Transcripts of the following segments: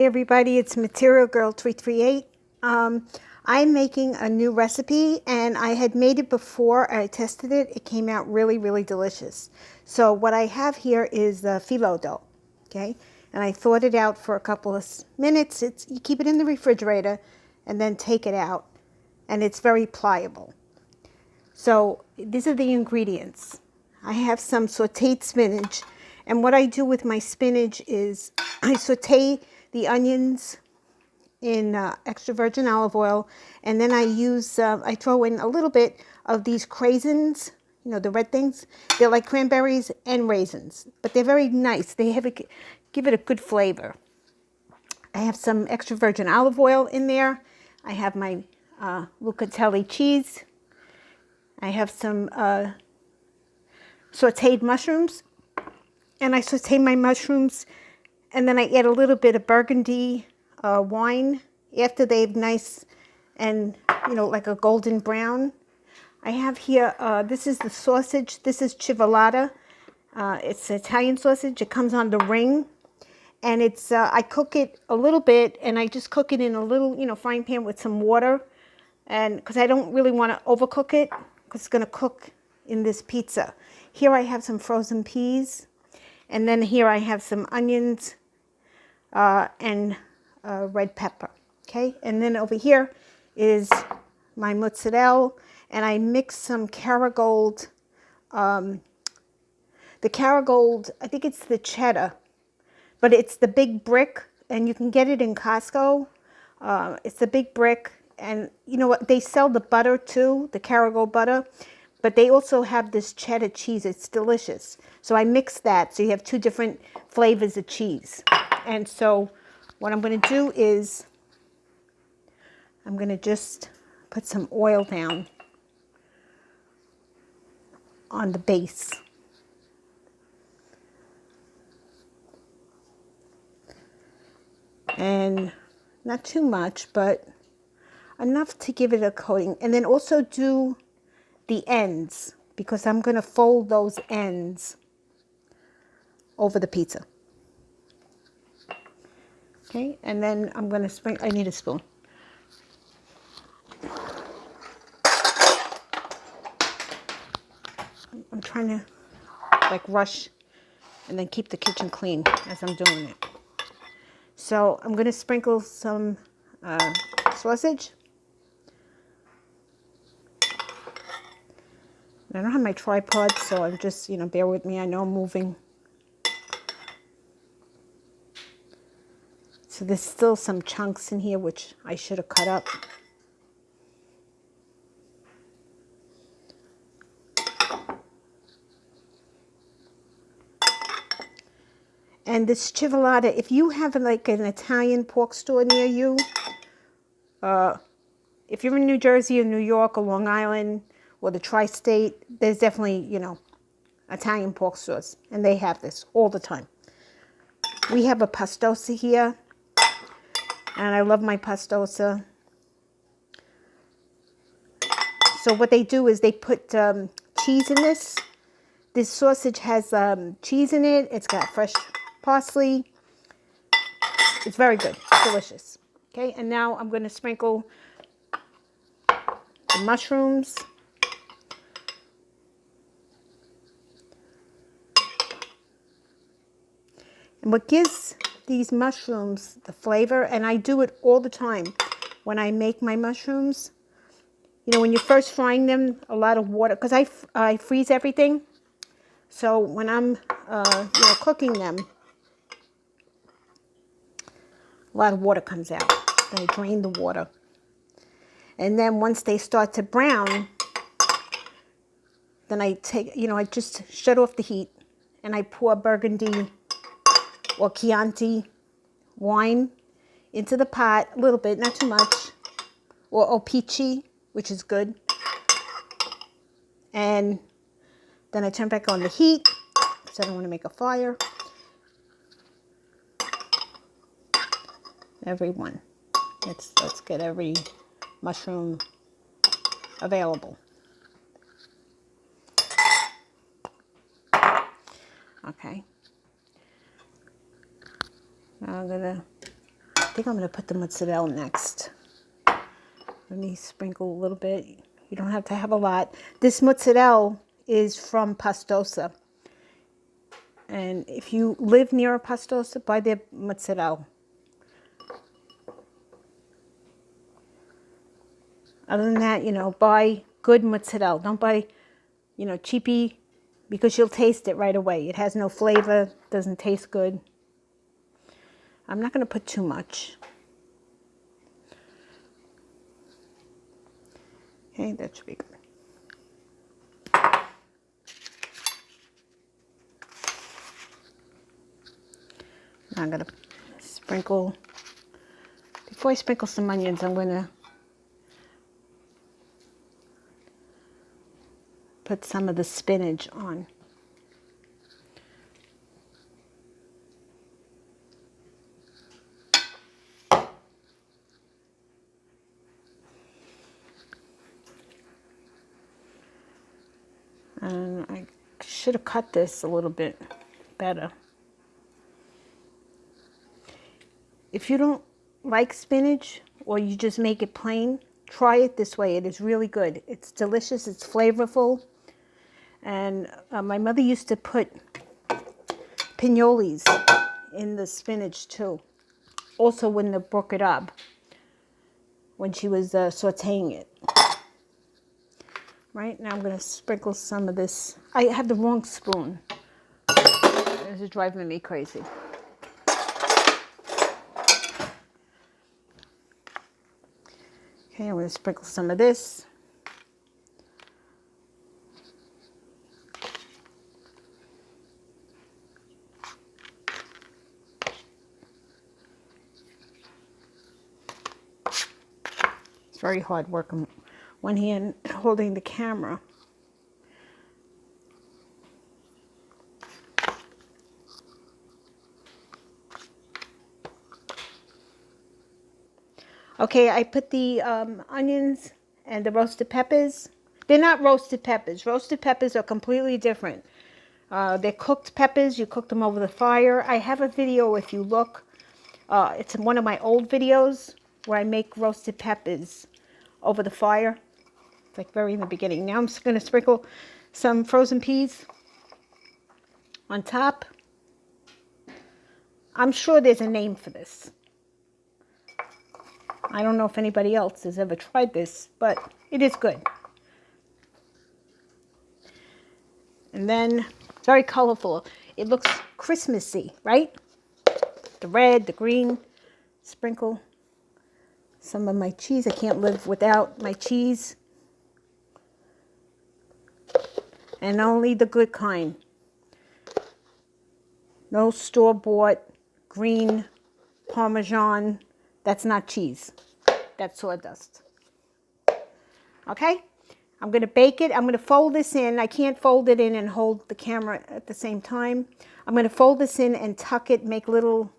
Hey everybody, it's Material Girl 338. I'm making a new recipe and I had made it before. I tested it. It came out really, really delicious. So what I have here is the phyllo dough, okay? And I thawed it out for a couple of minutes. You keep it in the refrigerator and then take it out. And it's very pliable. So these are the ingredients. I have some sauteed spinach. And what I do with my spinach is I saute the onions in extra virgin olive oil, and then I throw in a little bit of these craisins, the red things. They're like cranberries and raisins, but they're very nice. Give it a good flavor. I have some extra virgin olive oil in there. I have my Lucatelli cheese. I have some sauteed mushrooms, and I saute my mushrooms, and then I add a little bit of burgundy wine after they've nice and like a golden brown. I have here, this is the sausage. This is chivellata. It's Italian sausage. It comes on the ring, and it's I cook it a little bit, and I just cook it in a little frying pan with some water, and because I don't really want to overcook it because it's going to cook in this pizza. Here I have some frozen peas, and then here I have some onions and red pepper. Okay, and then over here is my mozzarella, and I mix some Kerrygold. The Kerrygold, I think it's the cheddar, but it's the big brick, and you can get it in Costco. It's the big brick, and you know what? They sell the butter too, the Kerrygold butter, but they also have this cheddar cheese. It's delicious. So I mix that, so you have two different flavors of cheese. And so what I'm going to do is I'm going to just put some oil down on the base. And not too much, but enough to give it a coating. And then also do the ends, because I'm going to fold those ends over the pizza. Okay, and then I'm going to sprinkle, I need a spoon. I'm trying to like rush and then keep the kitchen clean as I'm doing it. So I'm going to sprinkle some sausage. I don't have my tripod, so I'm just, bear with me. I know I'm moving. So there's still some chunks in here, which I should have cut up. And this chivellata, if you have like an Italian pork store near you, if you're in New Jersey or New York or Long Island or the tri-state, there's definitely, Italian pork stores, and they have this all the time. We have a pastosa here, and I love my pastosa. So what they do is they put cheese in this. This sausage has cheese in it. It's got fresh parsley. It's very good, delicious. Okay, and now I'm going to sprinkle the mushrooms. And what gives these mushrooms the flavor, and I do it all the time when I make my mushrooms, when you're first frying them, a lot of water, because I freeze everything. So when I'm cooking them, a lot of water comes out. I drain the water. And then once they start to brown, then I take, I just shut off the heat, and I pour burgundy or Chianti wine into the pot, a little bit, not too much, or Opici, which is good. And then I turn back on the heat, because I don't want to make a fire. Everyone. Let's get every mushroom available. Okay. Now I'm going to think I'm going to put the mozzarella next. Let me sprinkle a little bit. You don't have to have a lot. This mozzarella is from Pastosa. And if you live near a Pastosa, buy their mozzarella. Other than that, you know, buy good mozzarella. Don't buy, you know, cheapy, because you'll taste it right away. It has no flavor, doesn't taste good. I'm not going to put too much. Okay, that should be good. Now I'm going to sprinkle, before I sprinkle some onions, I'm going to put some of the spinach on. And I should have cut this a little bit better. If you don't like spinach, or you just make it plain, try it this way. It is really good. It's delicious. It's flavorful. And my mother used to put pinoles in the spinach too. Also when the brook it up, when she was sauteing it. Right, now I'm going to sprinkle some of this. I have the wrong spoon. This is driving me crazy. Okay, I'm going to sprinkle some of this. It's very hard working one hand holding the camera. Okay, I put the onions and the roasted peppers. They're not roasted peppers. Roasted peppers are completely different. They're cooked peppers. You cook them over the fire. I have a video, if you look. It's one of my old videos where I make roasted peppers over the fire. It's like very in the beginning. Now I'm just going to sprinkle some frozen peas on top. I'm sure there's a name for this. I don't know if anybody else has ever tried this, but it is good. And then, very colorful. It looks Christmassy, right? The red, the green. Sprinkle some of my cheese. I can't live without my cheese. And only the good kind. No store-bought green Parmesan. That's not cheese. That's sawdust. Okay? I'm going to bake it. I'm going to fold this in. I can't fold it in and hold the camera at the same time. I'm going to fold this in and tuck it, make little,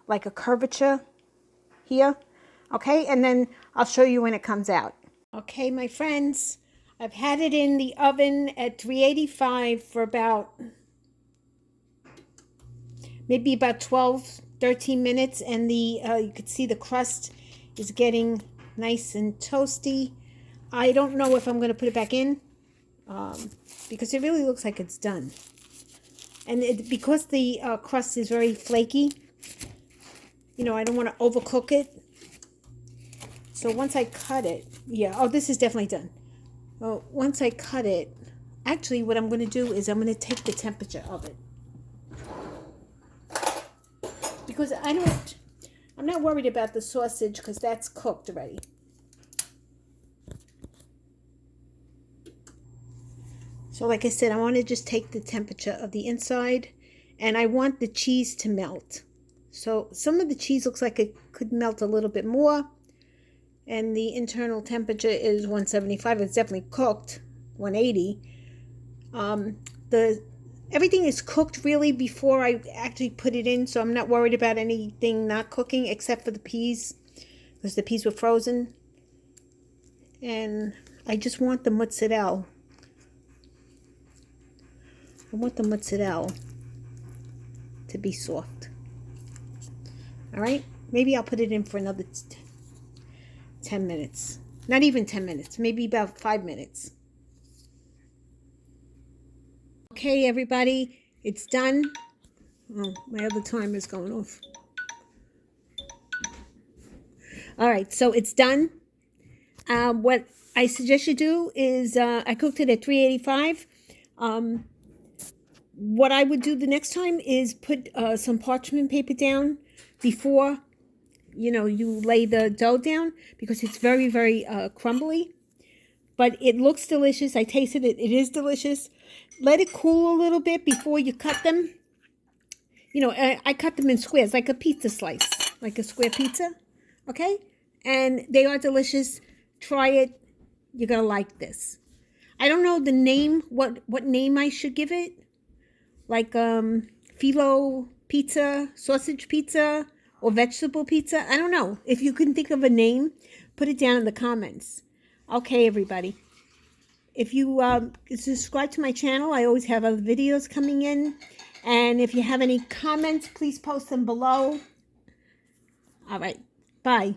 like a curvature here. Okay? And then I'll show you when it comes out. Okay, my friends. I've had it in the oven at 385 for about, maybe about 12, 13 minutes. And the you could see the crust is getting nice and toasty. I don't know if I'm going to put it back in because it really looks like it's done. And because the crust is very flaky, you know, I don't want to overcook it. So once I cut it, yeah, oh, this is definitely done. Well, once I cut it, actually what I'm going to do is I'm going to take the temperature of it. Because I'm not worried about the sausage because that's cooked already. So like I said, I want to just take the temperature of the inside, and I want the cheese to melt. So some of the cheese looks like it could melt a little bit more, and the internal temperature is 175. It's definitely cooked, 180. Everything is cooked really before I actually put it in, so I'm not worried about anything not cooking except for the peas, because the peas were frozen. And I just want the mozzarella. I want the mozzarella to be soft. All right, Maybe I'll put it in for another 10 minutes. Not even 10 minutes, maybe about 5 minutes. Okay, everybody, it's done. Oh, my other timer is going off. All right, so it's done. What I suggest you do is, I cooked it at 385. What I would do the next time is put some parchment paper down before, you lay the dough down, because it's very, very crumbly. But it looks delicious. I tasted it. It is delicious. Let it cool a little bit before you cut them. I cut them in squares, like a pizza slice, like a square pizza. Okay? And they are delicious. Try it. You're going to like this. I don't know the name, what name I should give it. Like phyllo pizza, sausage pizza, or vegetable pizza. I don't know. If you can think of a name, put it down in the comments. Okay, everybody. If you subscribe to my channel, I always have other videos coming in. And if you have any comments, please post them below. All right. Bye.